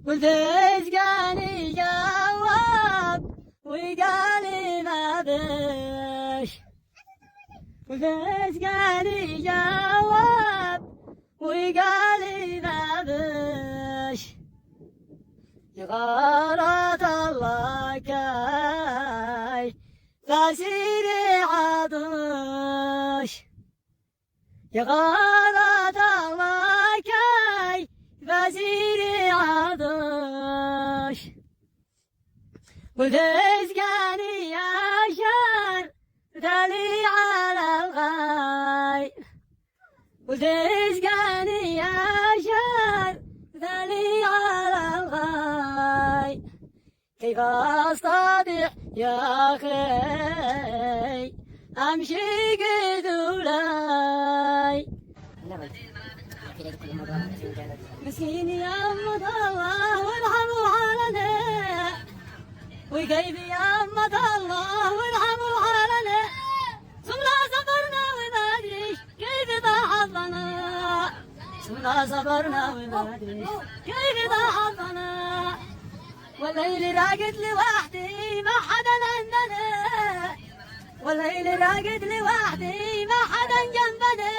قلت ايش قال جواب وقال ما بش. قلت ايش قال جواب وقال ما بش. يا غارة الله كاي فاسير عطش. يا غارة الله كاي فاسير عطش. قلت ايش قال يا شار تالي على الغاي. قلت ايش قال يا شار تالي على الغاي. كيف استطيع يا اخي امشي قدولاي. مسكين يا أمة الله وارحموا حالنا. وكيف يا أمة الله وارحموا حالنا. ثم صبرنا وما أدري كيف ضحضنا. ثم صبرنا وما أدري كيف ضحضنا. والليل راقد لوحدي ما حدا عندنا. والليل راقد لوحدي ما حدا جنبنا.